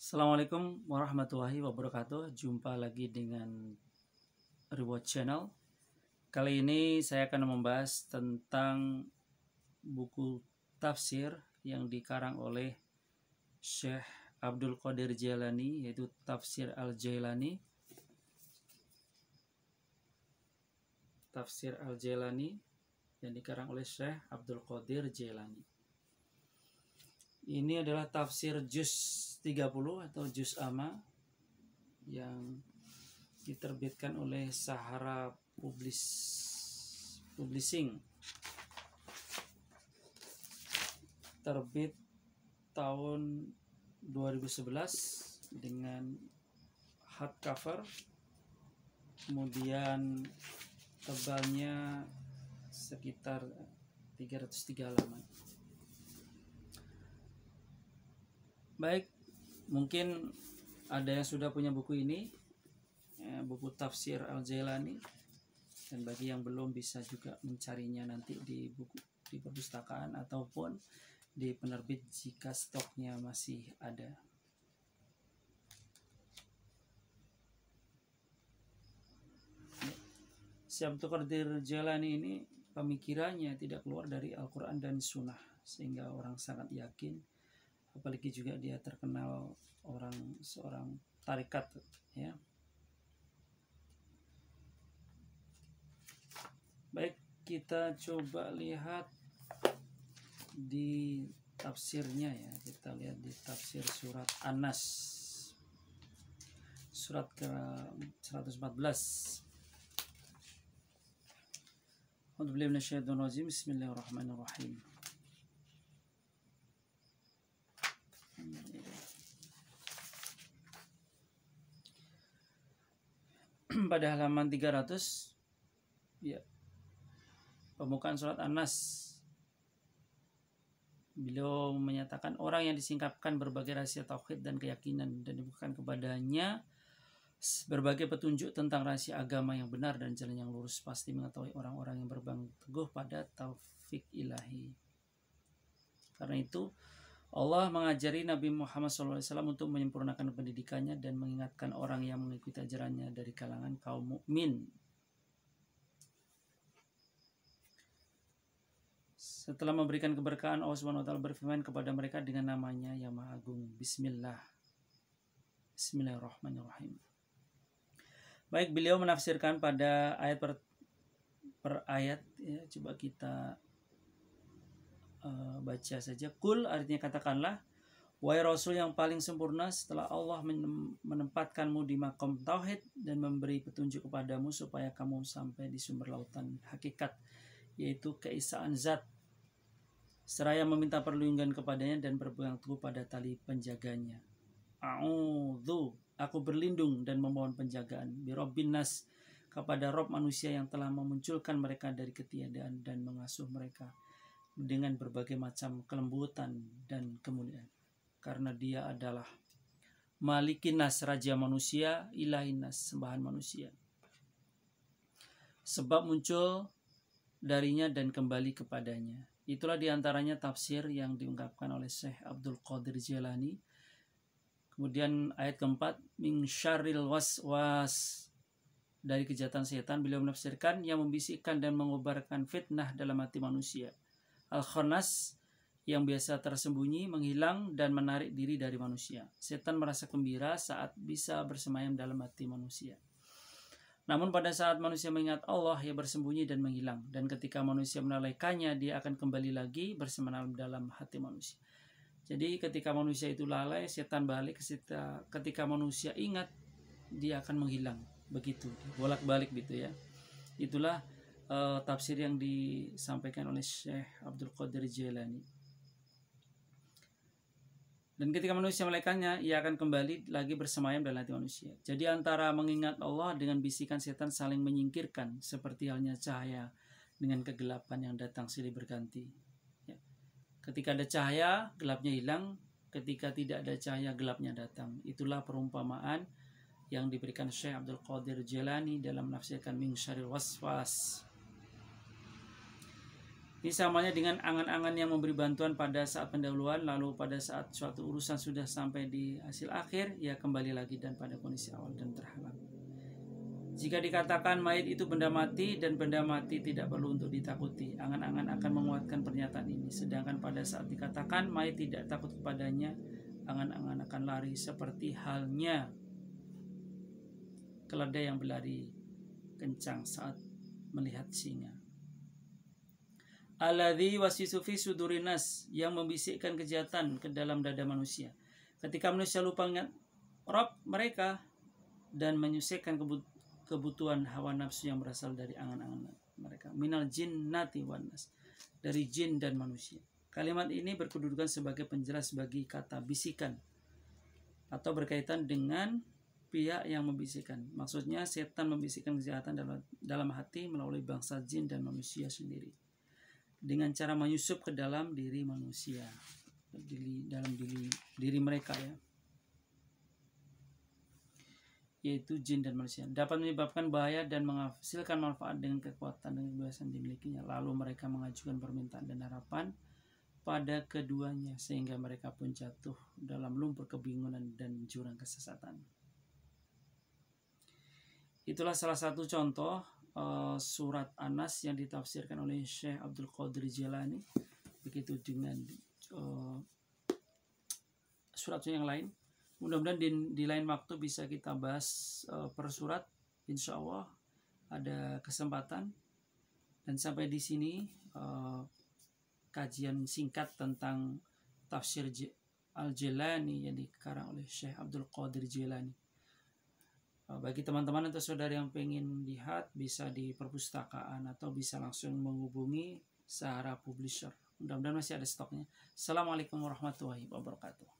Assalamualaikum warahmatullahi wabarakatuh. Jumpa lagi dengan Reward Channel. Kali ini saya akan membahas tentang buku tafsir yang dikarang oleh Syekh Abdul Qadir Jailani, yaitu Tafsir Al-Jailani. Tafsir Al-Jailani yang dikarang oleh Syekh Abdul Qadir Jailani. Ini adalah tafsir juz 30 atau juz amma yang diterbitkan oleh Sahara Publishing. Terbit tahun 2011 dengan hardcover. Kemudian tebalnya sekitar 303 halaman. Baik, mungkin ada yang sudah punya buku ini, buku Tafsir Al-Jailani, dan bagi yang belum bisa juga mencarinya nanti di perpustakaan ataupun di penerbit jika stoknya masih ada. Syekh Abdul Qadir Jailani ini pemikirannya tidak keluar dari Al-Quran dan Sunnah, sehingga orang sangat yakin. Apalagi juga dia terkenal seorang tarekat, ya. Baik, kita coba lihat di tafsirnya, ya. Kita lihat di tafsir surat An-Nas, surat ke 114. A'udzubillahi minasyaitonir rajim. Bismillahirrahmanirrahim. Pada halaman 300, ya, pembukaan surat An-Nas, beliau menyatakan orang yang disingkapkan berbagai rahasia tauhid dan keyakinan dan dibukakan kepadanya berbagai petunjuk tentang rahasia agama yang benar dan jalan yang lurus, pasti mengetahui orang-orang yang berpegang teguh pada taufik ilahi. Karena itu Allah mengajari Nabi Muhammad SAW untuk menyempurnakan pendidikannya dan mengingatkan orang yang mengikuti ajarannya dari kalangan kaum mukmin. Setelah memberikan keberkahan, Allah SWT berfirman kepada mereka dengan namanya yang maha agung. Bismillahirrahmanirrahim. Baik, beliau menafsirkan pada ayat per ayat, ya. Coba kita baca saja. Kul artinya katakanlah, wahai Rasul yang paling sempurna, setelah Allah menempatkanmu di makom tauhid dan memberi petunjuk kepadamu supaya kamu sampai di sumber lautan hakikat, yaitu keesaan zat, seraya meminta perlindungan kepadanya dan berpegang teguh pada tali penjaganya. A'udzu, aku berlindung dan memohon penjagaan, birabbin nas, kepada Rob manusia yang telah memunculkan mereka dari ketiadaan dan mengasuh mereka dengan berbagai macam kelembutan dan kemuliaan. Karena dia adalah Malikin nas, raja manusia, ilahin nas, sembahan manusia. Sebab muncul darinya dan kembali kepadanya. Itulah diantaranya tafsir yang diungkapkan oleh Syekh Abdul Qadir Jailani. Kemudian ayat keempat, min syarril waswas, dari kejahatan setan, beliau menafsirkan yang membisikkan dan mengobarkan fitnah dalam hati manusia. Al-Khannas, yang biasa tersembunyi, menghilang dan menarik diri dari manusia. Setan merasa gembira saat bisa bersemayam dalam hati manusia. Namun pada saat manusia mengingat Allah, ia bersembunyi dan menghilang. Dan ketika manusia melalaikannya, dia akan kembali lagi bersemayam dalam hati manusia. Jadi ketika manusia itu lalai, setan balik. Ketika manusia ingat, dia akan menghilang. Begitu, bolak-balik gitu, ya. Itulah tafsir yang disampaikan oleh Syekh Abdul Qadir Jailani. Dan ketika manusia melekatnya, ia akan kembali lagi bersemayam dalam hati manusia. Jadi antara mengingat Allah dengan bisikan setan saling menyingkirkan, seperti halnya cahaya dengan kegelapan yang datang silih berganti. Ya. Ketika ada cahaya, gelapnya hilang. Ketika tidak ada cahaya, gelapnya datang. Itulah perumpamaan yang diberikan Syekh Abdul Qadir Jailani dalam menafsirkan min syarril waswas. Ini samanya dengan angan-angan yang memberi bantuan pada saat pendahuluan, lalu pada saat suatu urusan sudah sampai di hasil akhir, ia kembali lagi dan pada kondisi awal dan terhalang. Jika dikatakan mayit itu benda mati dan benda mati tidak perlu untuk ditakuti, angan-angan akan menguatkan pernyataan ini. Sedangkan pada saat dikatakan mayit tidak takut kepadanya, angan-angan akan lari seperti halnya keledai yang berlari kencang saat melihat singa. Alladzi wasisu fi sudurinas, yang membisikkan kejahatan ke dalam dada manusia. Ketika manusia lupa ingat Rabb mereka dan menyusahkan kebutuhan hawa nafsu yang berasal dari angan-angan mereka. Minal jinnati wan nas, dari jin dan manusia. Kalimat ini berkedudukan sebagai penjelas bagi kata bisikan atau berkaitan dengan pihak yang membisikkan. Maksudnya setan membisikkan kejahatan dalam hati melalui bangsa jin dan manusia sendiri, dengan cara menyusup ke dalam diri manusia, dalam diri mereka ya, yaitu jin dan manusia, dapat menyebabkan bahaya dan menghasilkan manfaat dengan kekuatan dan kebiasaan dimilikinya. Lalu mereka mengajukan permintaan dan harapan pada keduanya sehingga mereka pun jatuh dalam lumpur kebingungan dan jurang kesesatan. Itulah salah satu contoh surat An-Nas yang ditafsirkan oleh Syekh Abdul Qadir Jilani. Begitu dengan surat yang lain. Mudah-mudahan di lain waktu bisa kita bahas per surat. Insya Allah ada kesempatan. Dan sampai di sini kajian singkat tentang tafsir Al-Jilani yang dikarang oleh Syekh Abdul Qadir Jilani. Bagi teman-teman atau saudara yang pengen lihat, bisa di perpustakaan atau bisa langsung menghubungi Sahara Publisher. Mudah-mudahan masih ada stoknya. Assalamualaikum warahmatullahi wabarakatuh.